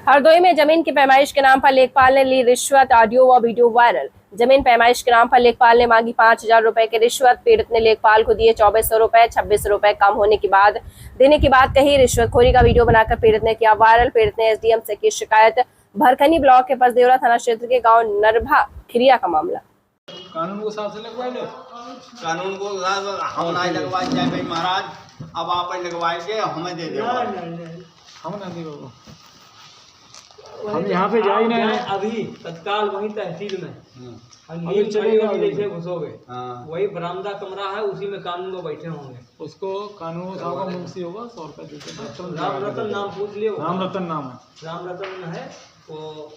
हरदोई में जमीन की पैमाइश के नाम पर लेखपाल ने ली रिश्वत, ऑडियो व वीडियो वायरल। जमीन पैमाइश के नाम पर लेखपाल ने मांगी 5,000 रुपए की रिश्वत। पीड़ित ने लेखपाल को दिए 2,400 रुपए। 26 रुपए कम होने की बात देने की बात कही। रिश्वतखोरी का वीडियो बनाकर पीड़ित ने किया वायरल। पीड़ित ने एसडीएम से की शिकायत। भरखनी ब्लॉक के पसदेवरा थाना क्षेत्र के गाँव नरभा खिरिया का मामला। कानून को साथ से लगवाए लो। कानून को हम नहीं लगवाए जाए भाई महाराज, अब आप लगवाएंगे हमें दे दो। हम ना दे बाबू, हम यहाँ पे जा ही नहीं है अभी तत्काल वही तहसील में अभी चलेगा, जैसे घुसोगे हाँ। वही बरामदा कमरा है, उसी में कानून को बैठे होंगे। उसको कानून साहब का मुंशी होगा 100 रुपये देते। राम रतन नाम पूछ लियो। राम रतन नाम है, राम रतन है वो,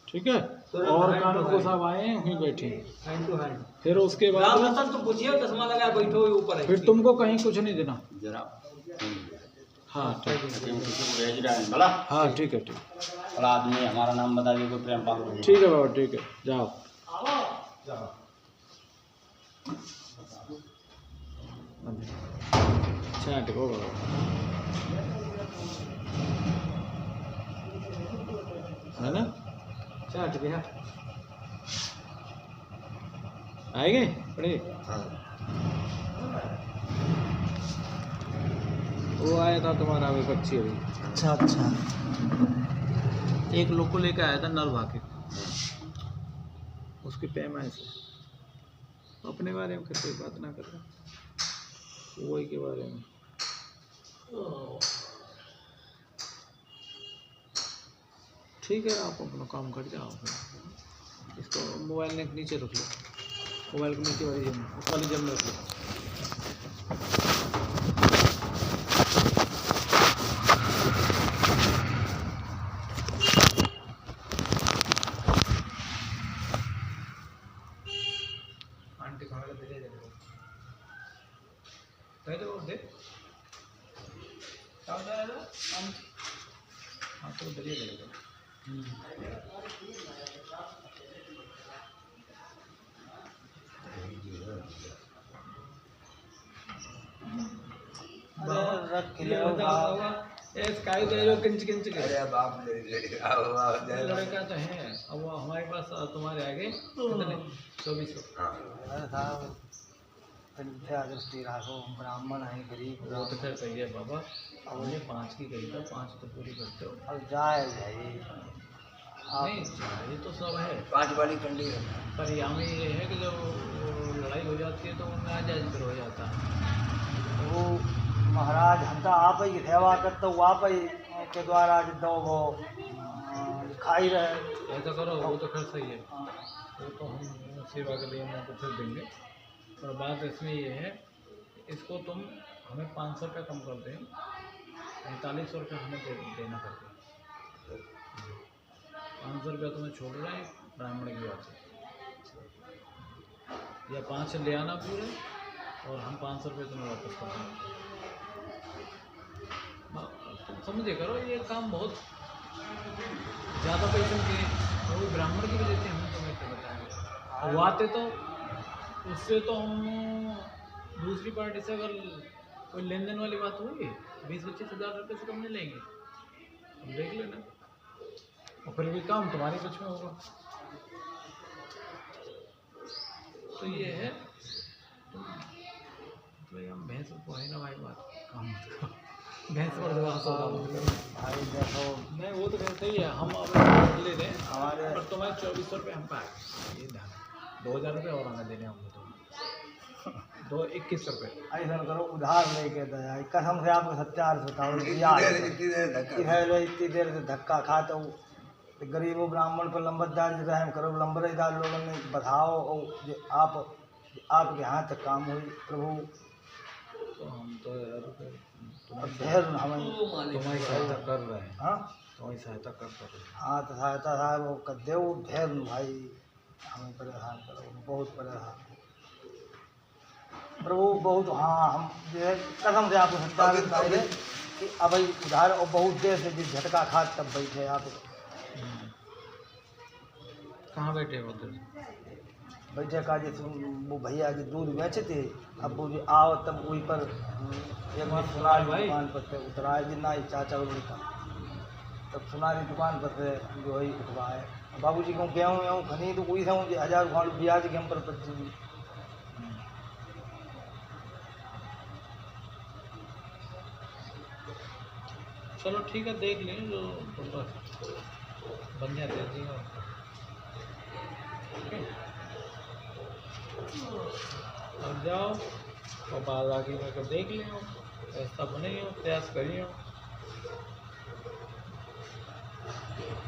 ठीक है। और कानून को साहब आए वहीं बैठे हैंड टू हैंड। फिर उसके बाद राम रतन तो पूछिए, चश्मा लगा बैठो ऊपर है। फिर तुमको कहीं कुछ नहीं देना। जरा हाँ ठीक है, भेज रहे हैं भला। हाँ ठीक है, ठीक और आदमी हमारा नाम बता दीजिए, प्रेम पाल। ठीक है बाबा, ठीक है, जाओ। अच्छा ठीक हो बाबा, है ना? चाट गया आएंगे पढ़े। वो आया था तुम्हारा विपक्षी अभी। अच्छा अच्छा, एक लोग को लेकर आया था नरभा के, उसकी पैमाइश से अपने बारे में कैसे बात ना कर रहे, वही के बारे में। ठीक है, आप अपना काम कर जाओ। इसको मोबाइल ने नीचे रख लो, मोबाइल के नीचे वाली जेब में, उस वाली जेब में रख लो। आंटी खाने दे दे दे दो दे क्या होता है हाँ तो दे दे दो। लड़का तो है, अब वो हमारे पास तुम्हारे आगे 2400। ब्राह्मण है गरीब, वो तो खैर सही है बाबा। अब उन्हें 5 की कही था, 5 तो पूरी करते हो। अब जाए भाई नहीं ये तो सब है, 5 वाली कंडी है। पर यहाँ में ये है कि जब लड़ाई हो जाती है तो उनमें आ जाए फिर हो जाता है। वो महाराज हम तो आप ही सेवा करते हो, आप ही के द्वारा जो वो खाई रहे। ऐसा करो, वो तो खैर सही है, वो तो हम सेवा के लिए उनको फिर देंगे। पर बात इसमें ये है, इसको तुम हमें 500 रुपये कम कर दें, 4500 रुपये हमें देना पड़ता है। 500 रुपया तुम्हें छोड़ रहे हैं ब्राह्मण की बात से, या 5 ले आना पूरे और हम 500 रुपये तुम्हें वापस कर देंगे। तुम समझे करो, ये काम बहुत ज़्यादा पैसे के, वो ब्राह्मण की वजह से हम तुम्हें क्या बताएंगे। वो आते तो उससे तो हम दूसरी पार्टी से अगर कोई लेन देन वाली बात होगी 20-25 हज़ार रुपये से कम नहीं लेंगे, तुम देख लेना। और फिर भी काम तुम्हारे कुछ में होगा। तो ये है, तो हम भैंस को है ना भाई, बात काम भैंस पर भाई देखो, नहीं वो तो कहते ही है, हम अब ले रहे हमारे पर तुम्हें 2400 रुपये हम पाए, ये ध्यान 2000 रुपये और आने देने होंगे तुम्हें, 2100 रुपये। ऐसा करो, उधार लेके दया कसम से आपको सत्यार बताओ, इतनी देर से धक्का खाते हो। गरीबों ब्राह्मण पर लंबरदार रहम करो, लंबरदार लोगों ने बताओ और आपके हाथ तक काम हुई प्रभु। तो हम तो यार तुम्हारी सहायता कर रहे हैं। हाँ तुम्हारी सहायता कर रहे हैं। हाँ तो सहायता साहब वो कर दे ढेर भाई, हमें परेशान करो, बहुत परेशान प्रभु बहुत। हाँ हम जो है कसम से आपको सत्यार बताए कि अब उधार और बहुत देर से जिस झटका खाद तब बैठे आप। कहाँ बैठे हो उधर? बैठे का जैसे वो भैया जी दूध बेचे थे, अब वो जी आओ तब वहीं पर एक बार सुना दुकान पर उतरा जिन्ना चाचा उनका तब सुनारी दुकान पर से जो है उठवाए बाबूजी को गेहूँ खनी तो कोई था 1000 भाड़ ब्याज के हम पर बच्ची चलो ठीक है, देख लें जो थोड़ा बन जाते हैं। अब जाओ और बाद आगे में कर देख लियो, ऐसा बने हो प्रयास करियो।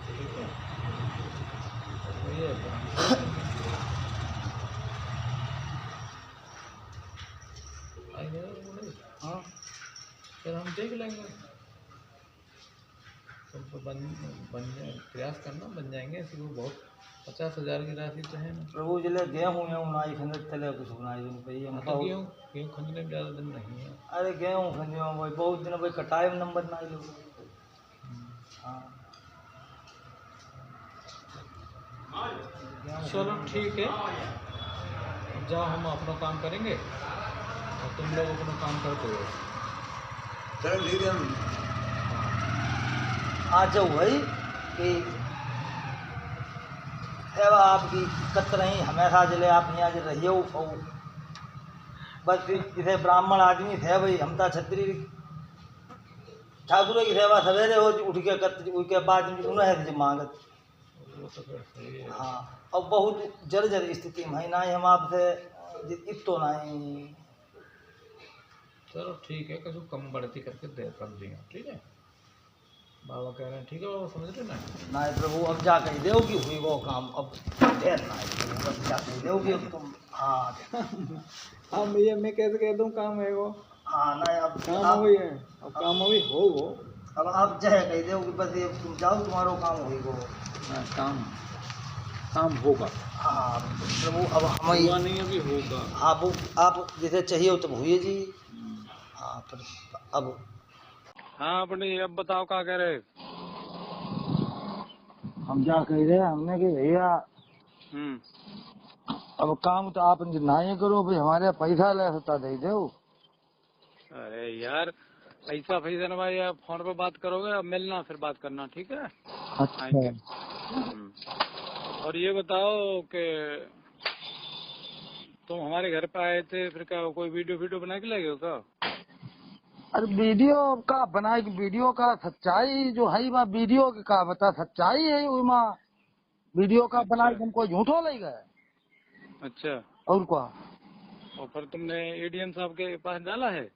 ठीक है, ये हाँ फिर हम देख लेंगे। तुमको बन जाए, प्रयास करना बन जाएंगे। ऐसी वो बहुत 50,000 की राशि तो है ना। प्रभु जिले गेहूँ नाई खंड तले कुछ नाई दिन पे ये मतलब गेहूँ खंडने में ज़्यादा दिन नहीं है। अरे गेहूँ खंड भाई बहुत दिन भाई कटाई में नंबर नाई लोग हाँ चलो ठीक है, जाओ हम अपना काम करेंगे और तुम लोग अपना काम करते हो। चलो ठीक है, आ जाओ भाई कि सेवा आपकी कत रही हमेशा जिले आप यहाँ जो रहिए और बस किसी ब्राह्मण आदमी थे भाई हम तो छत्री ठाकुर की सेवा सवेरे हो उठ के कत उसके बाद उन्हें मांगत वो तो फिर सही है। हाँ और बहुत जर्जर स्थिति में है ना ही हम आपसे इतो नहीं चलो ठीक है, कुछ कम बढ़ती करके दे कर देंगे। ठीक है, बाबा कह रहे हैं ठीक है बाबा, समझ रहे ना। नाय प्रभु अब जा कही देगी हुई वो काम अब ढेर ना बस जा कही देगी अब तुम हाँ हाँ भैया, मैं कैसे कह दूँ काम है वो। हाँ ना अब काम आप हुई है, अब काम हुई हो वो। अब आप जय कही दोगे बस ये तुम जाओ तुम्हारो काम हुई वो काम होगा। हाँ प्रभु अब हम हुआ नहीं अभी होगा। आप जैसे चाहिए तब हुई जी हाँ पर अब हाँ अपने अब बताओ क्या कह रहे। हम क्या कह रहे हैं हमने कि भैया अब काम तो आप ना ही करो भाई हमारे पैसा ले सकता दे दो अरे यार पैसा ना भाई, आप फोन पे बात करोगे, अब मिलना फिर बात करना। ठीक है, आएंगे। और ये बताओ कि तुम हमारे घर पे आए थे, फिर क्या कोई वीडियो बना के लगे हो क्या? अरे वीडियो का बनाई वीडियो का सच्चाई जो है वह वीडियो का बता सच्चाई है वहाँ वीडियो का बनाई हमको झूठो ले गए। अच्छा, और क्या और फिर तुमने एडीएम साहब के पास डाला है?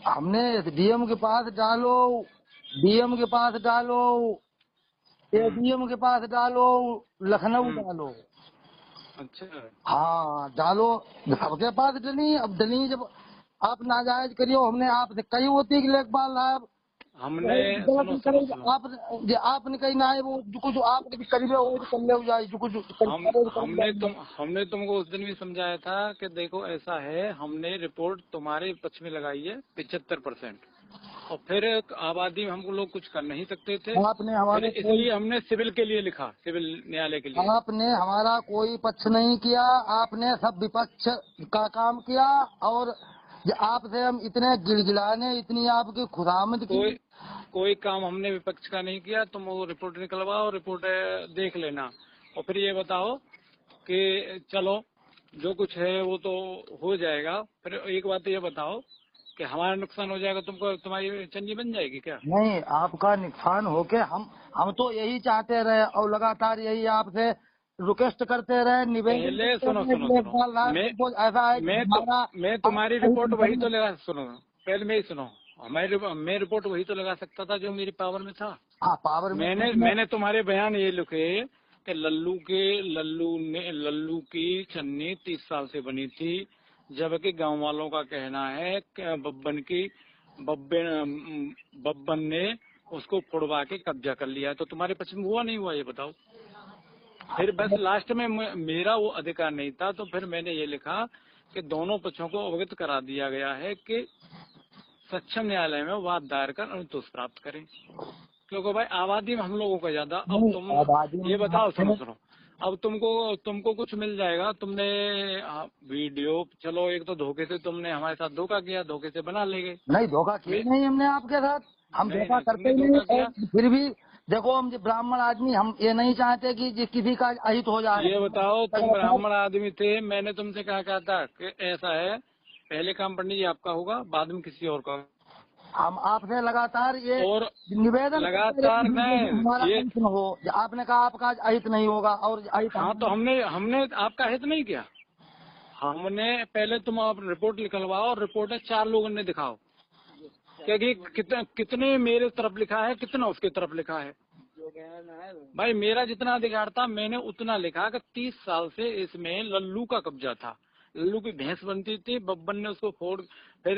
हमने डीएम के पास डालो डीएम के पास डालो एडीएम के पास डालो लखनऊ डालो। अच्छा, हाँ डालो सबके पास डली अब डली जब आप नाजायज करियो हमने आपसे कही होती कि लेखपाल साहब हमने सुनो आपने कही ना है वो जो कुछ आपने करीब वो कर ले जाए जो कुछ हमने तुमको उस दिन भी समझाया था कि देखो ऐसा है, हमने रिपोर्ट तुम्हारे पक्ष में लगाई है 75%, और फिर आबादी में हमको लोग कुछ कर नहीं सकते थे। आपने हमारे इसलिए हमने सिविल के लिए लिखा, सिविल न्यायालय के लिए। आपने हमारा कोई पक्ष नहीं किया, आपने सब विपक्ष का काम किया और आपसे हम इतने गिड़गिड़ाने इतनी आपकी खुदामद की कोई काम हमने विपक्ष का नहीं किया। तुम वो रिपोर्ट निकलवाओ, रिपोर्ट देख लेना और फिर ये बताओ कि चलो जो कुछ है वो तो हो जाएगा। फिर एक बात ये बताओ कि हमारा नुकसान हो जाएगा, तुमको तुम्हारी चंगी बन जाएगी क्या? नहीं, आपका नुकसान हो के हम तो यही चाहते रहे और लगातार यही आपसे रिक्वेस्ट करते रहे, निवेदन। पहले सुनो, ऐसा है मैं तुम्हारी रिपोर्ट वही तो लगा, सुनो पहले मेरी सुनो, मैं रिपोर्ट वही तो लगा सकता था जो मेरी पावर में था। हाँ पावर में मैंने तुम्हारे बयान ये लिखे कि लल्लू की छन्नी 30 साल से बनी थी, जबकि गांव वालों का कहना है कि बब्बन ने उसको फोड़वा के कब्जा कर लिया। तो तुम्हारे पक्ष में हुआ नहीं हुआ ये बताओ। फिर बस लास्ट में मेरा वो अधिकार नहीं था, तो फिर मैंने ये लिखा कि दोनों पक्षों को अवगत करा दिया गया है कि सक्षम न्यायालय में वाद दायर कर अनुतोष प्राप्त करें, क्योंकि भाई आबादी में हम लोगों का ज्यादा। अब तुम ये बताओ, सुनो, अब तुमको कुछ मिल जाएगा। तुमने वीडियो, चलो एक तो धोखे से तुमने हमारे साथ धोखा किया, धोखे से बना लेंगे। नहीं धोखा किया नहीं हमने आपके साथ, हम धोखा करते नहीं, फिर भी देखो हम ब्राह्मण आदमी, हम ये नहीं चाहते कि किसी का अहित हो जाए। ये बताओ, तुम ब्राह्मण आदमी थे, मैंने तुमसे कहा था कि ऐसा है, पहले काम पंडित जी आपका होगा, बाद में किसी और का। हम आपसे लगातार ये और निवेदन लगातार हमारा ये, अहित न हो। आपने कहा आपका अहित नहीं होगा और अहित हाँ तो हमने आपका हित नहीं किया। हमने पहले तुम आप रिपोर्ट निकलवाओ, और रिपोर्ट है 4 लोगों ने दिखाओ, क्योंकि कितने मेरे तरफ लिखा है, कितना उसके तरफ लिखा है। भाई मेरा जितना अधिकार था मैंने उतना लिखा कि 30 साल से इसमें लल्लू का कब्जा था। लल्लू की भैंस बनती थी, बब्बन ने उसको फोड़, फिर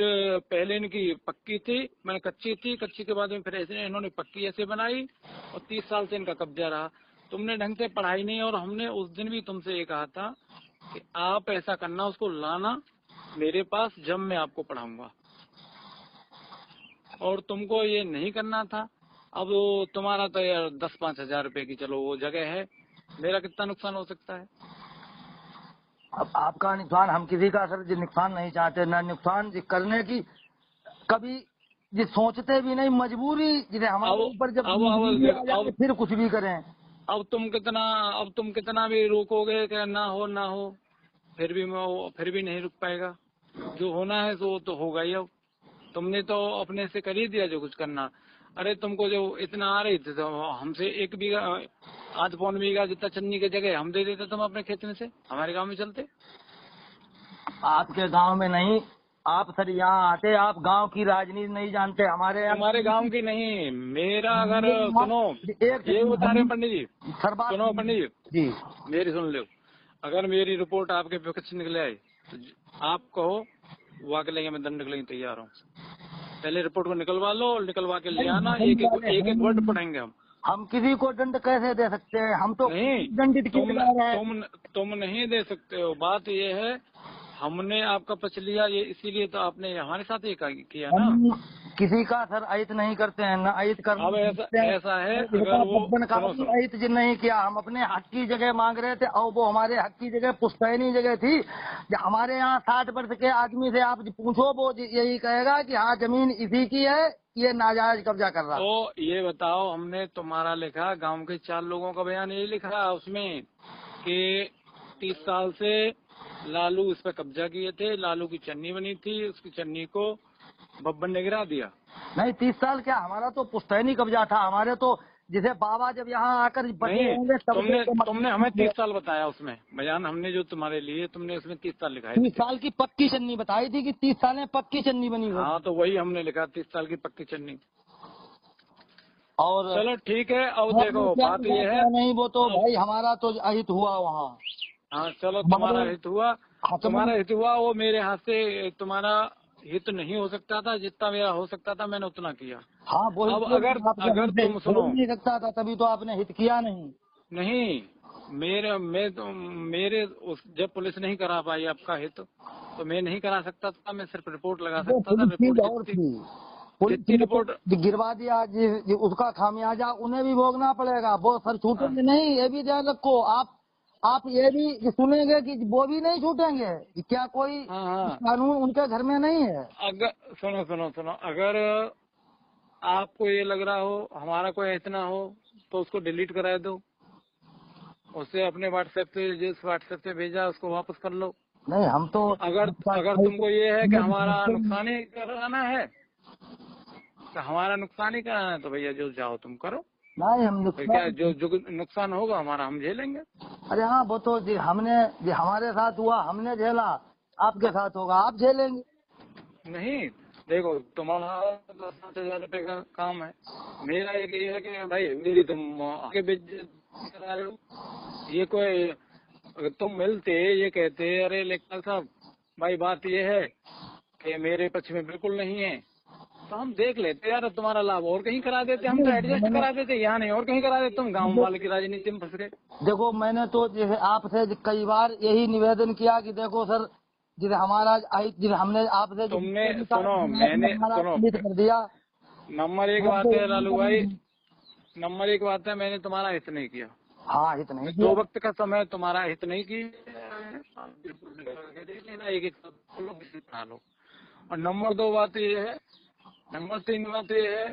पहले इनकी पक्की थी, मैंने कच्ची थी, कच्ची के बाद में फिर ऐसे इन्होंने पक्की ऐसे बनाई, और 30 साल से इनका कब्जा रहा। तुमने ढंग से पढ़ाई नहीं, और हमने उस दिन भी तुमसे ये कहा था कि आप ऐसा करना, उसको लाना मेरे पास, जब मैं आपको पढ़ाऊंगा, और तुमको ये नहीं करना था। अब वो तुम्हारा तो यार 10-5 हजार रुपए की चलो वो जगह है, मेरा कितना नुकसान हो सकता है। अब आपका नुकसान, हम किसी का सर जी नुकसान नहीं चाहते, न नुकसान करने की कभी जी सोचते भी नहीं। मजबूरी जिसे हमारे ऊपर जब मजबूरी आ जाए फिर कुछ भी करें। अब तुम कितना भी रोकोगे कि ना हो, फिर भी नहीं रुक पाएगा। जो होना है वो तो होगा ही। अब तुमने तो अपने से कर ही दिया जो कुछ करना। अरे तुमको जो इतना आ रही थी तो हमसे 1 बीघा, 8 पौन बीघा जितना चन्नी की जगह हम दे देते, तुम अपने खेत में से हमारे गांव में चलते। आपके गांव में नहीं, आप सर यहाँ आते, आप गांव की राजनीति नहीं जानते। हमारे गांव की नहीं, मेरा अगर सुनो, ये बता रहे पंडित जी, सुनो पंडित जी, मेरी सुन लो। अगर मेरी रिपोर्ट आपके पक्ष निकले आई तो आप कहो वाक लेंगे, मैं दंड के लिए तैयार हूँ। पहले रिपोर्ट को निकलवा लो, और निकलवा के ले आना, एक वर्ड पढ़ेंगे हम किसी को दंड कैसे दे सकते हैं? हम तो नहीं, दंडित तुम नहीं दे सकते हो। बात ये है, हमने आपका पक्ष लिया, ये इसीलिए तो आपने हमारे साथ ये किया ना। हम किसी का सर अहित नहीं करते हैं, न अहित करना। अब ऐसा है, अगर वो अहित जी नहीं किया, हम अपने हक की जगह मांग रहे थे, और वो हमारे हक की जगह पुश्तैनी जगह थी। हमारे यहाँ 60 वर्ष के आदमी से आप पूछो, वो यही कहेगा कि हाँ जमीन इसी की है, ये नाजायज कब्जा कर रहा। तो ये बताओ, हमने तुम्हारा लिखा, गांव के 4 लोगों का बयान यही लिख रहा है उसमें कि 30 साल से लालू इस पर कब्जा किए थे, लालू की चन्नी बनी थी, उसकी चन्नी को बब्बन ने गिरा दिया। नहीं 30 साल क्या, हमारा तो पुश्तैनी कब्जा था। हमारे तो जिसे बाबा जब यहाँ आकर बचे होंगे तुमने हमें 30 साल बताया उसमें बयान, हमने जो तुम्हारे लिए, तुमने उसमें 30 साल लिखा है। 30 साल की पक्की चन्नी बताई थी कि 30 साल में पक्की चन्नी बनी है। हाँ तो वही हमने लिखा, 30 साल की पक्की चन्नी। और चलो ठीक है। अब देखो बात ये है, नहीं वो तो भाई हमारा तो अहित हुआ वहाँ। हाँ चलो, तुम्हारा हित हुआ, वो मेरे हाथ से तुम्हारा हित नहीं हो सकता था। जितना मेरा हो सकता था मैंने उतना किया। हाँ वो अब अगर तुम सुनो, नहीं सकता था, तभी तो आपने हित किया नहीं। मेरे जब पुलिस नहीं करा पाई आपका हित, तो मैं नहीं करा सकता था। मैं सिर्फ रिपोर्ट लगा सकता था। रिपोर्ट गिरवा दिया उसका खामियाजा उन्हें भी भोगना पड़ेगा। वो सर छूटेंगे नहीं, ये भी ध्यान रखो। आप ये भी सुनेंगे कि वो भी नहीं छूटेंगे। क्या कोई कानून उनके घर में नहीं है? अगर सुनो, अगर आपको ये लग रहा हो हमारा कोई इतना हो तो उसको डिलीट करा दो, उसे अपने व्हाट्सएप पे, जिस व्हाट्सएप पे भेजा उसको वापस कर लो। नहीं हम तो अगर तुमको ये है कि हमारा नुकसान ही कराना है, तो हमारा नुकसान ही कराना है, तो भैया जो जाओ तुम करो। नहीं हम क्या जो नुकसान होगा हमारा हम झेलेंगे। अरे हाँ वो तो हमारे साथ हुआ, हमने झेला, आपके साथ होगा आप झेलेंगे। नहीं देखो, तुम्हारा 10-7 हजार रुपए का काम है, मेरा एक ये है कि भाई मेरी तुम आगे बेइज्जती करा रहे हो। ये कोई, अगर तुम मिलते ये कहते अरे लेखपाल साहब भाई बात ये है कि मेरे पक्ष में बिल्कुल नहीं है, तो हम देख लेते यार, तुम्हारा लाभ और कहीं करा देते, हम तो एडजस्ट करा देते, यहाँ नहीं और कहीं करा देते। तुम गाँव वाले की राजनीति में फंस गए। देखो मैंने तो जैसे आपसे कई बार यही निवेदन किया कि देखो सर, जिसे हमारा हमने आपसे तुमने सुनो, मैंने कर दिया। नंबर 1 बात है लालू भाई, नंबर 1 बात है, मैंने तुम्हारा हित नहीं किया। हाँ हित नहीं, 2 वक्त का समय तुम्हारा हित नहीं किया, एक बना लो। और नंबर 2 बात ये है, नंबर 3 बात ये है,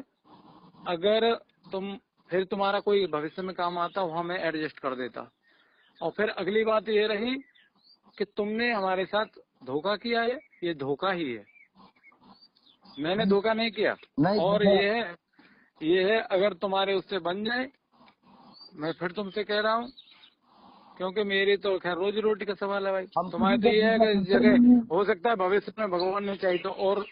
अगर तुम फिर तुम्हारा कोई भविष्य में काम आता वहाँ मैं एडजस्ट कर देता। और फिर अगली बात ये रही कि तुमने हमारे साथ धोखा किया है, ये धोखा ही है, मैंने धोखा नहीं किया। नहीं, और ये है अगर तुम्हारे उससे बन जाए, मैं फिर तुमसे कह रहा हूँ, क्योंकि मेरी तो खैर रोजी रोटी का सवाल है भाई। तुम्हारे तो ये है कि जगह हो सकता है भविष्य में भगवान ने चाहिए तो, और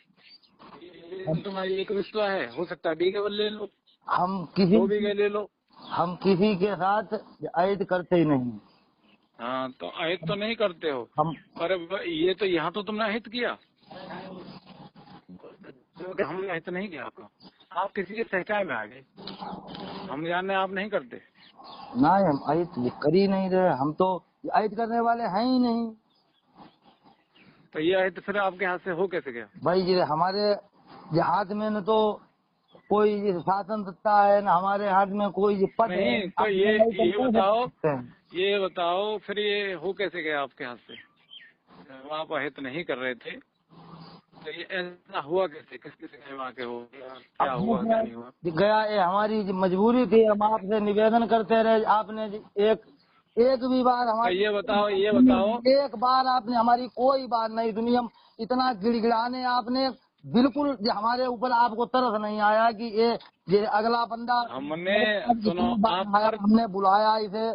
तुम्हारी एक विश्वास है, हो सकता है बीघे ले लो, हम 2 बीघे ले लो। हम किसी के साथ ऐड करते ही नहीं। हाँ, तो अहित तो नहीं करते हो, हम पर ये तो यहाँ तो तुमने अहित किया, जो कि हमने अहित नहीं किया आपका। आप किसी के सहचाए में आ गए, हम जाने आप नहीं करते। ना हम ऐड कर ही नहीं रहे, हम तो ऐड करने वाले हैं ही नहीं तो ये अहित फिर आपके हाथ से हो कैसे गया? भाई जी। हमारे हाथ में न तो कोई शासन सत्ता है, न हमारे हाथ में कोई पद है। नहीं, तो ये बताओ फिर ये हो कैसे गया आपके हाथ से? जब आप अहित नहीं कर रहे थे तो ये ऐसा हुआ कैसे? किसके से कहवा के हो गया? क्या हुआ क्या नहीं हुआ? गया, ये हमारी मजबूरी थी। हम आपसे निवेदन करते रहे, आपने एक भी बार तो हमारी ये बताओ एक बार आपने हमारी कोई बात नहीं सुनी। हम इतना गिड़गिड़ाने आपने बिल्कुल हमारे ऊपर आपको तरस नहीं आया कि ये अगला बंदा हमने सुनो हमने बुलाया इसे।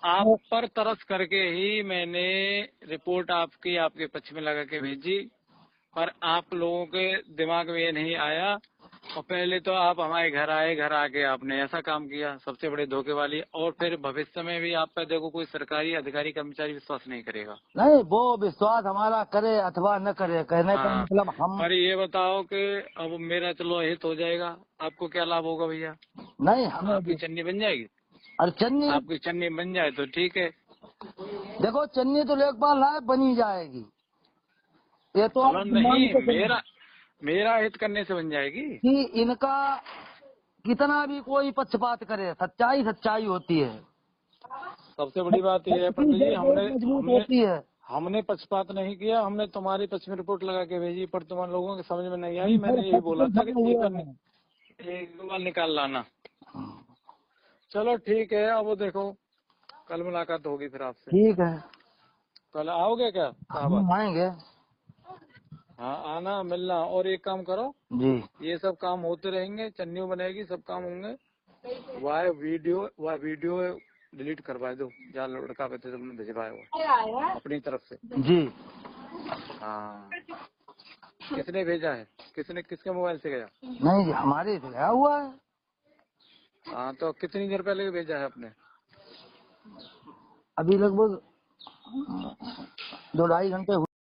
आप पर तरस करके ही मैंने रिपोर्ट आपके पक्ष में लगा के भेजी, पर आप लोगों के दिमाग में ये नहीं आया। और पहले तो आप हमारे घर आए, घर आके आपने ऐसा काम किया, सबसे बड़े धोखे वाली। और फिर भविष्य में भी आप पे देखो कोई सरकारी अधिकारी कर्मचारी विश्वास नहीं करेगा। नहीं, वो विश्वास हमारा करे अथवा न करे, कहने का मतलब हम। पर ये बताओ कि अब मेरा चलो हित हो जाएगा, आपको क्या लाभ होगा भैया? नहीं, हमें आपकी चन्नी बन जाएगी। और चन्नी आपकी चन्नी बन जाए तो ठीक है। देखो, चन्नी तो लेखपाल है, बनी जाएगी। ये तो नहीं, मेरा हित करने से बन जाएगी कि इनका कितना भी कोई पक्षपात करे, सच्चाई सच्चाई होती है। सबसे बड़ी बात यह है पंडित जी, होती है। हमने पक्षपात नहीं किया, हमने तुम्हारे पक्ष में रिपोर्ट लगा के भेजी, पर तुम लोगों के समझ में नहीं आई। मैंने यही बोला था कि एक बार निकाल लाना। चलो ठीक है, अब वो देखो कल मुलाकात होगी फिर आपसे। ठीक है, कल आओगे क्या? हम आएंगे। हाँ, आना, मिलना। और एक काम करो जी, ये सब काम होते रहेंगे, चन्नी बनेगी, सब काम होंगे। वह वीडियो डिलीट करवा दो, जहाँ लड़का पे थे तुमने भिजवाया हुआ अपनी तरफ से। जी, हाँ, किसने भेजा है? किसके मोबाइल से गया? नहीं जी, हमारे से गया हुआ है। हाँ, तो कितनी देर पहले भेजा है आपने? अभी लगभग 2-2.5 घंटे